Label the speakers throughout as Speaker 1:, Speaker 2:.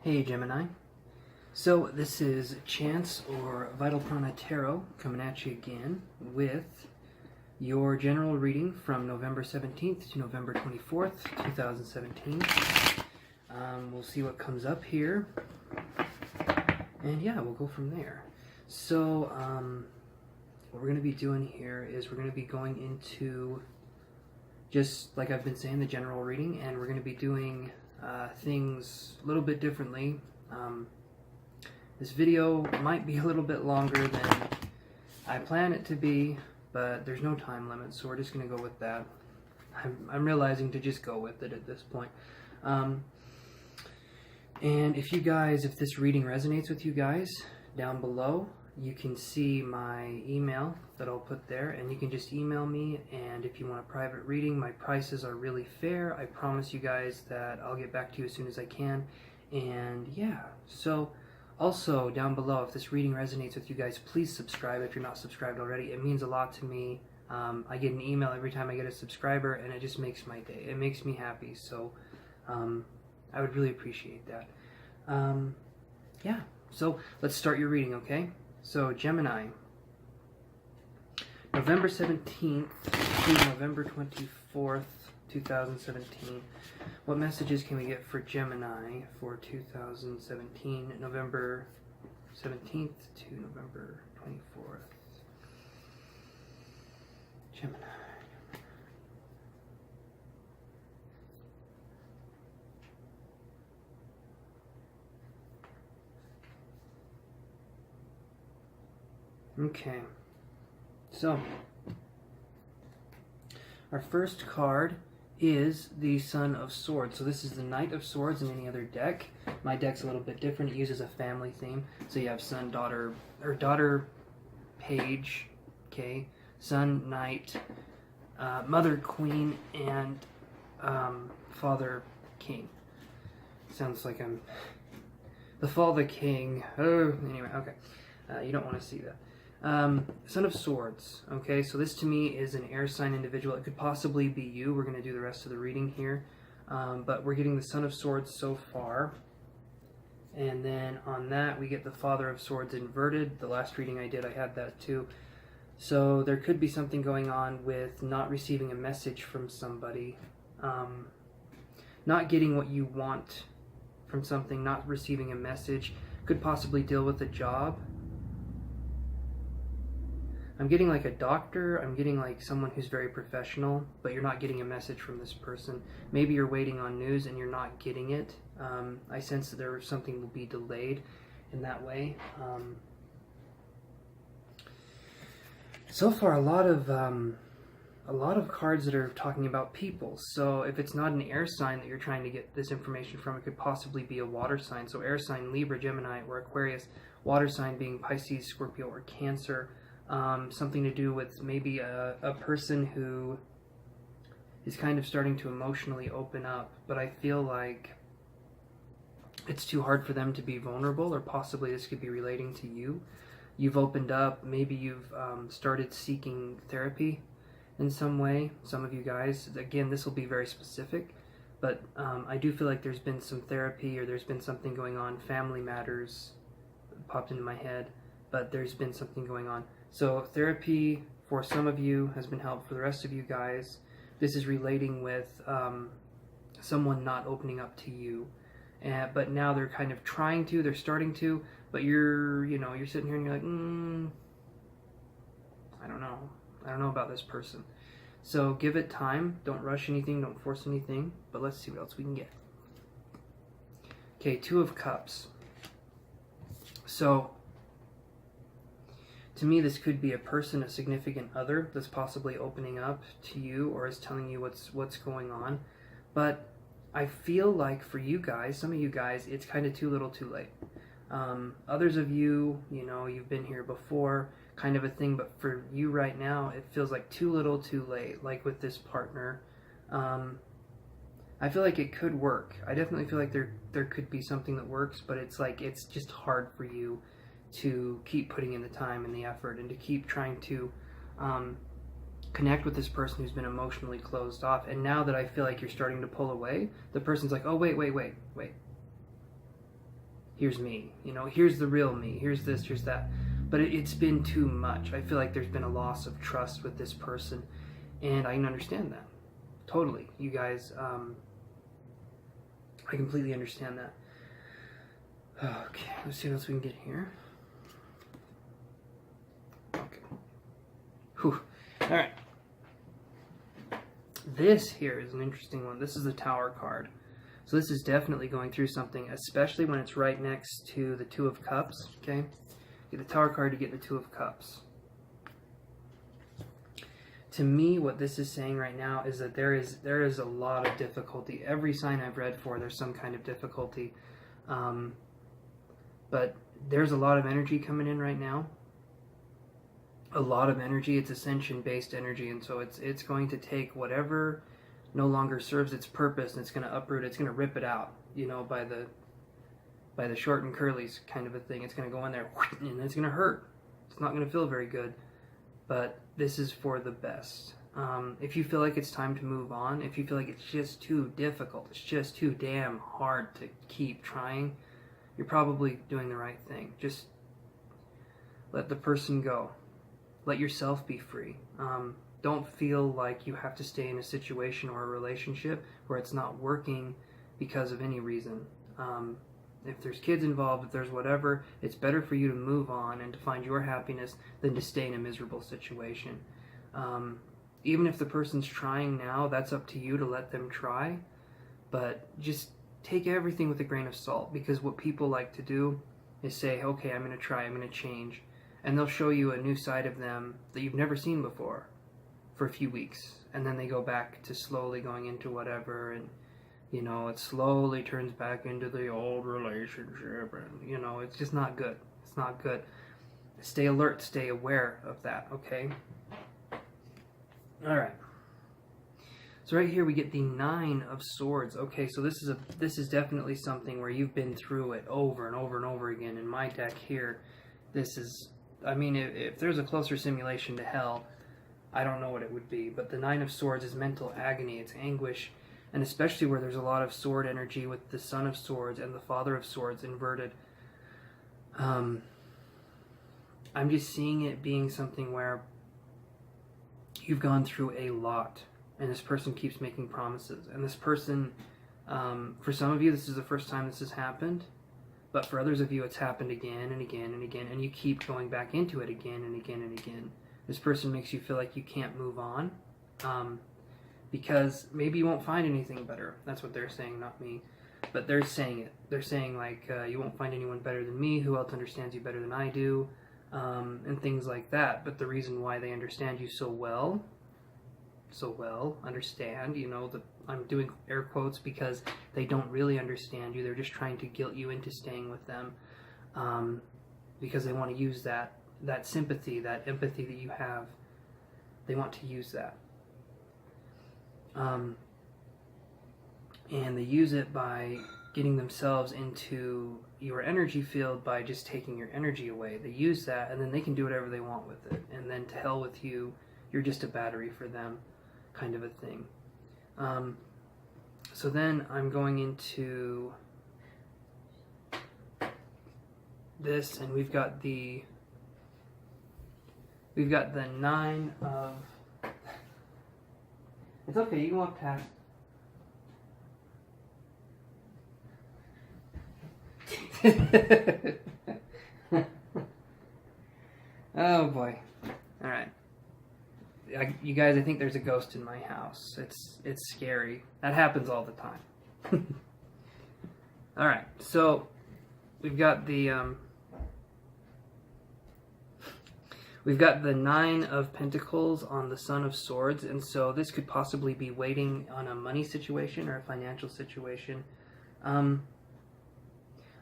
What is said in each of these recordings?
Speaker 1: Hey Gemini. So this is Chance or Vital Prana Tarot coming at you again with your general reading from November 17th to November 24th, 2017. We'll see what comes up here. And yeah, we'll go from there. So what we're going to be doing here is we're going to be going into, just like I've been saying, the general reading, and we're going to be doing things a little bit differently. This video might be a little bit longer than I plan it to be, but there's no time limit, so we're just going to go with that. I'm realizing to just go with it at this point. And if this reading resonates with you guys, down below you can see my email that I'll put there, and you can just email me. And if you want a private reading, my prices are really fair. I promise you guys that I'll get back to you as soon as I can. And yeah, so also down below, if this reading resonates with you guys, please subscribe if you're not subscribed already. It means a lot to me. I get an email every time I get a subscriber, and it just makes my day. It makes me happy, so I would really appreciate that. Yeah, so let's start your reading, okay? So Gemini, November 17th to November 24th, 2017. What messages can we get for Gemini for 2017, November 17th to November 24th? Gemini. Okay, so our first card is the Son of Swords. So this is the Knight of Swords in any other deck. My deck's a little bit different. It uses a family theme. So you have son, daughter, or daughter, page, okay, son, knight, mother, queen, and father, king. Sounds like I'm the father king. Oh, anyway, okay. You don't want to see that. Son of Swords. Okay, so this to me is an air sign individual. It could possibly be you. We're going to do the rest of the reading here. But we're getting the Son of Swords so far. And then on that, we get the Father of Swords inverted. The last reading I did, I had that too. So there could be something going on with not receiving a message from somebody. Not getting what you want from something, not receiving a message. Could possibly deal with a job. I'm getting like a doctor, I'm getting like someone who's very professional, but you're not getting a message from this person. Maybe you're waiting on news and you're not getting it. I sense that there something will be delayed in that way. So far, a lot of cards that are talking about people. So if it's not an air sign that you're trying to get this information from, it could possibly be a water sign. So air sign, Libra, Gemini, or Aquarius. Water sign being Pisces, Scorpio, or Cancer. Something to do with maybe a person who is kind of starting to emotionally open up, but I feel like it's too hard for them to be vulnerable, or possibly this could be relating to you. You've opened up, maybe you've started seeking therapy in some way, some of you guys. Again, this will be very specific, but I do feel like there's been some therapy, or there's been something going on. Family matters popped into my head, but there's been something going on. So therapy for some of you has been helpful. For the rest of you guys, this is relating with someone not opening up to you, but now they're kind of trying to. They're starting to, but you're sitting here and you're like, I don't know about this person. So give it time. Don't rush anything. Don't force anything. But let's see what else we can get. Okay, Two of Cups. So to me, this could be a person, a significant other, that's possibly opening up to you or is telling you what's going on. But I feel like for you guys, some of you guys, it's kind of too little too late. Others of you, you've been here before, kind of a thing. But for you right now, it feels like too little too late, like with this partner. I feel like it could work. I definitely feel like there could be something that works, but it's like it's just hard for you to keep putting in the time and the effort, and to keep trying to connect with this person who's been emotionally closed off. And now that I feel like you're starting to pull away, the person's like, oh, wait. here's me, you know, here's the real me, here's this, here's that. But it's been too much. I feel like there's been a loss of trust with this person, and I can understand that. Totally. You guys, I completely understand that. Okay, let's see what else we can get here. Okay. Whew. Alright. This here is an interesting one. This is the Tower card. So this is definitely going through something, especially when it's right next to the Two of Cups, okay? Get the Tower card to get the Two of Cups. To me, what this is saying right now is that there is a lot of difficulty. Every sign I've read for, there's some kind of difficulty. But there's a lot of energy coming in right now. A lot of energy. It's ascension-based energy, and so it's going to take whatever no longer serves its purpose, and it's going to uproot. It's going to rip it out, you know, by the short and curlies kind of a thing. It's going to go in there, and it's going to hurt. It's not going to feel very good. But this is for the best. If you feel like it's time to move on, if you feel like it's just too difficult, it's just too damn hard to keep trying, you're probably doing the right thing. Just let the person go. Let yourself be free. Don't feel like you have to stay in a situation or a relationship where it's not working because of any reason. If there's kids involved, if there's whatever, it's better for you to move on and to find your happiness than to stay in a miserable situation. Even if the person's trying now, that's up to you to let them try. But just take everything with a grain of salt, because what people like to do is say, okay, I'm going to try, I'm going to change. And they'll show you a new side of them that you've never seen before for a few weeks. And then they go back to slowly going into whatever, and you know, it slowly turns back into the old relationship, and, you know, it's just not good. It's not good. Stay alert, stay aware of that, okay? Alright. So right here we get the Nine of Swords. Okay, so this is definitely something where you've been through it over and over and over again. In my deck here, this is, I mean, if there's a closer simulation to hell, I don't know what it would be. But the Nine of Swords is mental agony, it's anguish. And especially where there's a lot of sword energy with the Son of Swords and the Father of Swords inverted. I'm just seeing it being something where you've gone through a lot, and this person keeps making promises. And this person, for some of you, this is the first time this has happened. But for others of you, it's happened again and again and again. And you keep going back into it again and again and again. This person makes you feel like you can't move on. Because maybe you won't find anything better. That's what they're saying, not me. But they're saying it. They're saying, like, you won't find anyone better than me. Who else understands you better than I do? And things like that. But the reason why they understand you so well, understand, you know, I'm doing air quotes because they don't really understand you. They're just trying to guilt you into staying with them. Because they want to use that sympathy, that empathy that you have. They want to use that. And they use it by getting themselves into your energy field by just taking your energy away. They use that, and then they can do whatever they want with it. And then to hell with you, you're just a battery for them, kind of a thing. So then I'm going into this, and we've got the Nine of... It's okay, you can walk past. Oh boy. Alright. You guys, I think there's a ghost in my house. It's scary. That happens all the time. Alright, so we've got the Nine of Pentacles on the Son of Swords, and so this could possibly be waiting on a money situation or a financial situation.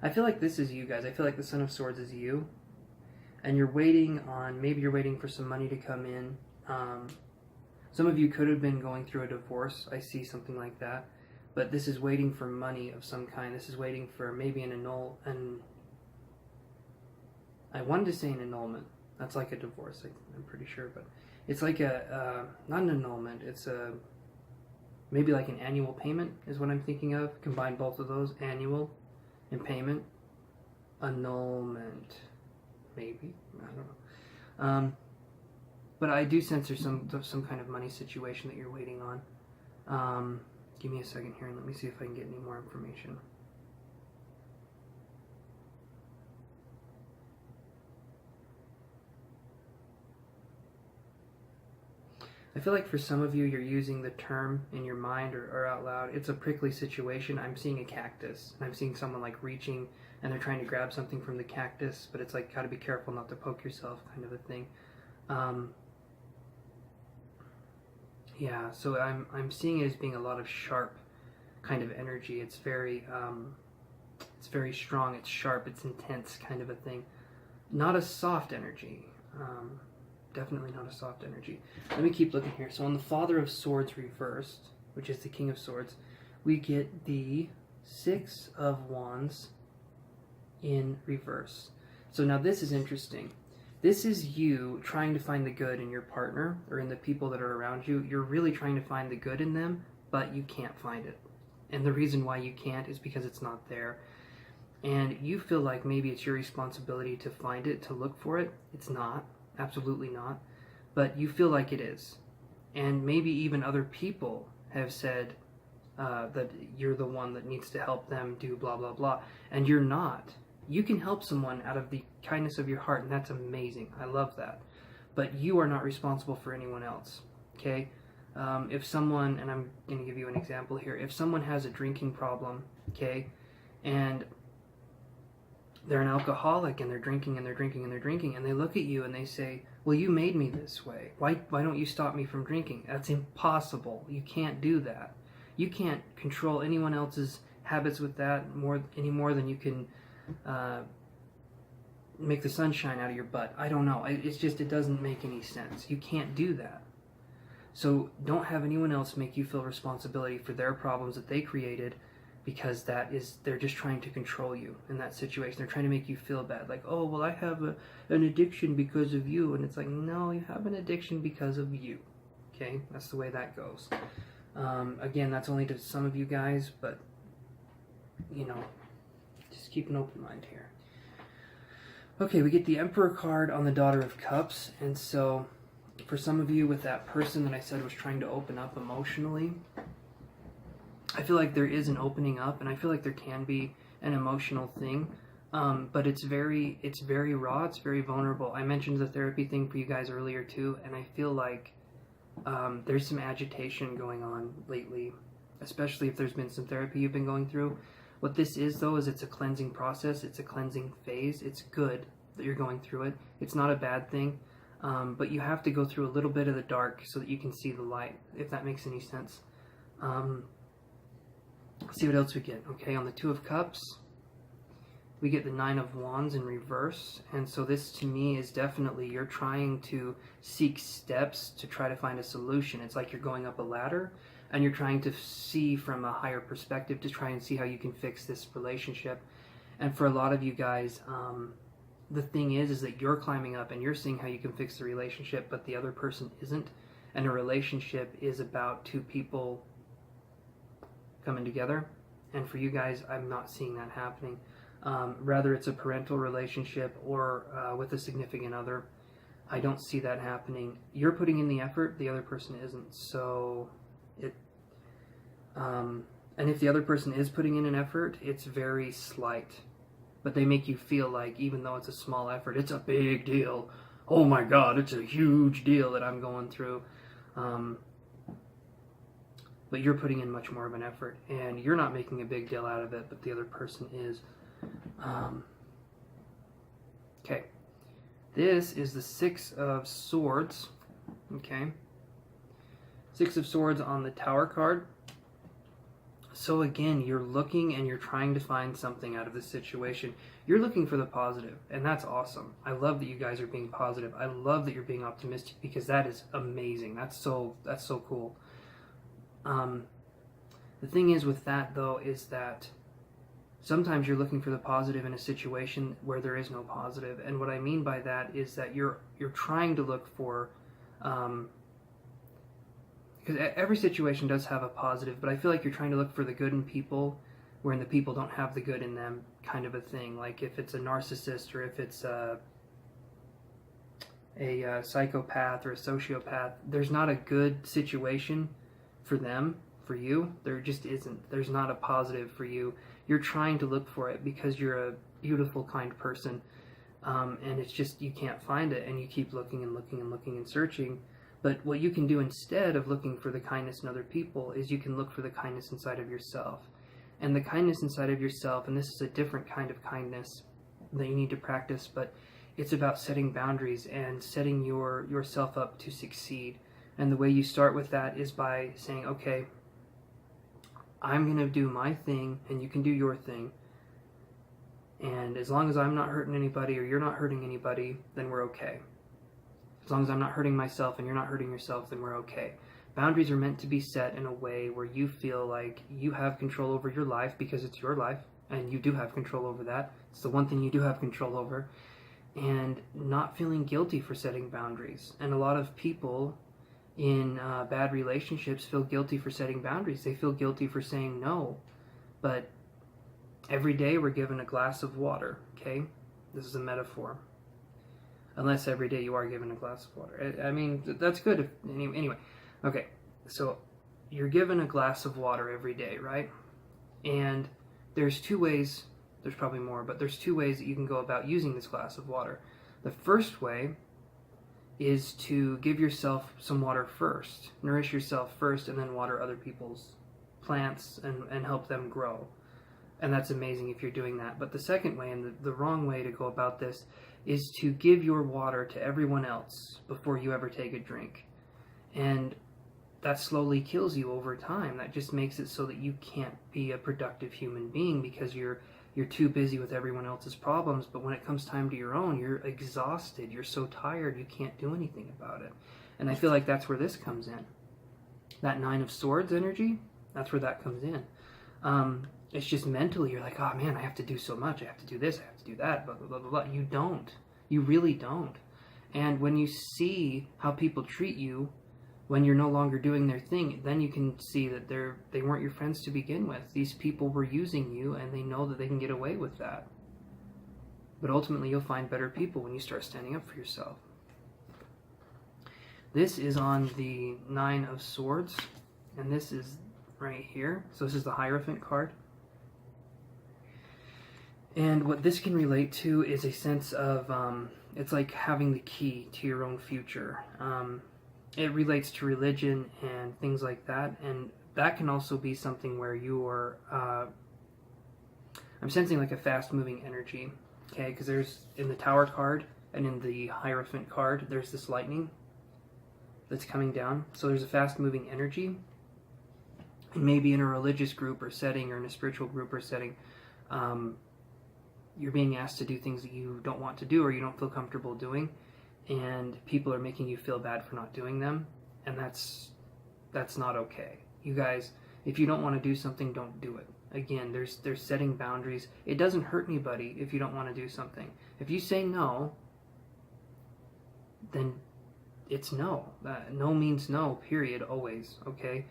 Speaker 1: I feel like this is you guys. I feel like the Son of Swords is you, and you're waiting on, maybe you're waiting for some money to come in. Some of you could have been going through a divorce. I see something like that, but this is waiting for money of some kind. This is waiting for maybe I wanted to say an annulment. That's like a divorce, I'm pretty sure, but it's like not an annulment, it's maybe like an annual payment is what I'm thinking of. Combine both of those, annual and payment. annulment, maybe, I don't know. But I do sense there's some kind of money situation that you're waiting on. Give me a second here and let me see if I can get any more information. I feel like for some of you, you're using the term in your mind or out loud. It's a prickly situation. I'm seeing a cactus, and I'm seeing someone like reaching, and they're trying to grab something from the cactus, but it's like, gotta be careful not to poke yourself, kind of a thing. Yeah, so I'm seeing it as being a lot of sharp kind of energy. It's very strong. It's sharp. It's intense, kind of a thing. Not a soft energy. Definitely not a soft energy. Let me keep looking here. So on the Father of Swords reversed, which is the King of Swords, we get the Six of Wands in reverse. So now this is interesting. This is you trying to find the good in your partner or in the people that are around you. You're really trying to find the good in them, but you can't find it. And the reason why you can't is because it's not there. And you feel like maybe it's your responsibility to find it, to look for it. It's not. Absolutely not. But you feel like it is. And maybe even other people have said that you're the one that needs to help them do blah, blah, blah. And you're not. You can help someone out of the kindness of your heart, and that's amazing. I love that. But you are not responsible for anyone else. Okay? If someone, and I'm going to give you an example here, if someone has a drinking problem, okay, and they're an alcoholic and they're drinking and they're drinking and they're drinking, and they look at you and they say, well, you made me this way. Why don't you stop me from drinking? That's impossible. You can't do that. You can't control anyone else's habits with that any more than you can make the sunshine out of your butt. I don't know. It's just, it doesn't make any sense. You can't do that. So don't have anyone else make you feel responsibility for their problems that they created, because they're just trying to control you in that situation. They're trying to make you feel bad. Like, oh, well, I have an addiction because of you. And it's like, no, you have an addiction because of you. Okay? That's the way that goes. Again, that's only to some of you guys, but, you know, just keep an open mind here. Okay, we get the Emperor card on the Daughter of Cups. And so, for some of you with that person that I said was trying to open up emotionally, I feel like there is an opening up, and I feel like there can be an emotional thing, but it's very raw, it's very vulnerable. I mentioned the therapy thing for you guys earlier too, and I feel like there's some agitation going on lately, especially if there's been some therapy you've been going through. What this is, though, is it's a cleansing process, it's a cleansing phase. It's good that you're going through it. It's not a bad thing, but you have to go through a little bit of the dark so that you can see the light, if that makes any sense. Let's see what else we get. Okay, on the Two of Cups, we get the Nine of Wands in reverse. And so this, to me, is definitely you're trying to seek steps to try to find a solution. It's like you're going up a ladder, and you're trying to see from a higher perspective to try and see how you can fix this relationship. And for a lot of you guys, the thing is that you're climbing up and you're seeing how you can fix the relationship, but the other person isn't. And a relationship is about two people coming together, and for you guys, I'm not seeing that happening. Rather, it's a parental relationship or with a significant other. I don't see that happening. You're putting in the effort, the other person isn't. So and if the other person is putting in an effort, it's very slight, but they make you feel like, even though it's a small effort, it's a big deal. Oh my God, it's a huge deal that I'm going through. But you're putting in much more of an effort, and you're not making a big deal out of it, but the other person is. Okay. This is the Six of Swords. Okay. Six of Swords on the Tower card. So again, you're looking and you're trying to find something out of this situation. You're looking for the positive, and that's awesome. I love that you guys are being positive. I love that you're being optimistic, because that is amazing. That's so cool. The thing is with that, though, is that sometimes you're looking for the positive in a situation where there is no positive. And what I mean by that is that you're trying to look for, because every situation does have a positive, but I feel like you're trying to look for the good in people, wherein the people don't have the good in them, kind of a thing. Like if it's a narcissist, or if it's a psychopath or a sociopath, there's not a good situation for them, for you. There just isn't. There's not a positive for you. You're trying to look for it because you're a beautiful, kind person, and it's just, you can't find it, and you keep looking and looking and looking and searching. But what you can do instead of looking for the kindness in other people is you can look for the kindness inside of yourself. And the kindness inside of yourself, and this is a different kind of kindness that you need to practice, but it's about setting boundaries and setting yourself up to succeed. And the way you start with that is by saying, okay, I'm going to do my thing and you can do your thing. And as long as I'm not hurting anybody or you're not hurting anybody, then we're okay. As long as I'm not hurting myself and you're not hurting yourself, then we're okay. Boundaries are meant to be set in a way where you feel like you have control over your life, because it's your life and you do have control over that. It's the one thing you do have control over. And not feeling guilty for setting boundaries. And a lot of people in bad relationships feel guilty for setting boundaries. They feel guilty for saying no. But every day we're given a glass of water, okay? This is a metaphor. Unless every day you are given a glass of water. I mean, that's good. Anyway, okay. So you're given a glass of water every day, right? And there's two ways, there's probably more, but there's two ways that you can go about using this glass of water. The first way is to give yourself some water first. Nourish yourself first and then water other people's plants and help them grow. And that's amazing if you're doing that. But the second way, and the wrong way to go about this, is to give your water to everyone else before you ever take a drink. And that slowly kills you over time. That just makes it so that you can't be a productive human being because you're too busy with everyone else's problems. But when it comes time to your own, you're exhausted. You're so tired, you can't do anything about it. And I feel like that's where this comes in. That Nine of Swords energy, that's where that comes in. It's just mentally, you're like, oh man, I have to do so much. I have to do this, I have to do that, blah, blah, blah, blah, blah. You don't. You really don't. And when you see how people treat you when you're no longer doing their thing, then you can see that they weren't your friends to begin with. These people were using you, and they know that they can get away with that. But ultimately, you'll find better people when you start standing up for yourself. This is on the Nine of Swords, and this is right here. So this is the Hierophant card. And what this can relate to is a sense of, it's like having the key to your own future. It relates to religion and things like that, and that can also be something where you are, I'm sensing like a fast-moving energy, okay, because there's, in the Tower card and in the Hierophant card, there's this lightning that's coming down, so there's a fast-moving energy, and maybe in a religious group or setting or in a spiritual group or setting, you're being asked to do things that you don't want to do or you don't feel comfortable doing, and people are making you feel bad for not doing them, and that's not okay. You guys, if you don't want to do something, don't do it. Again, there's setting boundaries. It doesn't hurt anybody if you don't want to do something. If you say no, then it's no. No means no, period, always, okay?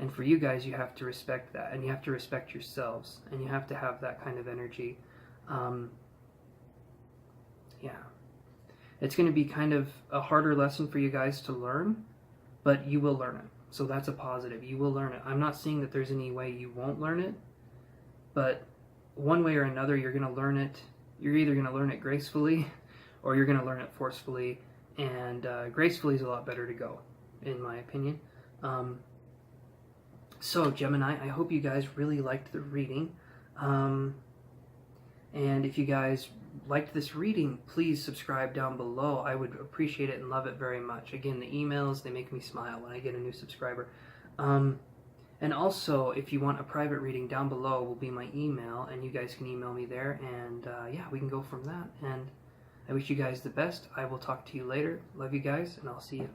Speaker 1: And for you guys, you have to respect that, and you have to respect yourselves, and you have to have that kind of energy. Yeah. It's going to be kind of a harder lesson for you guys to learn, but you will learn it. So that's a positive. You will learn it. I'm not saying that there's any way you won't learn it, but one way or another, you're going to learn it. You're either going to learn it gracefully or you're going to learn it forcefully, and gracefully is a lot better to go, in my opinion. So, Gemini, I hope you guys really liked the reading. And if you guys liked this reading, please subscribe down below. I would appreciate it and love it very much. Again, the emails, they make me smile when I get a new subscriber. And also, if you want a private reading, down below will be my email, and you guys can email me there, and yeah, we can go from that. And I wish you guys the best. I will talk to you later. Love you guys, and I'll see you.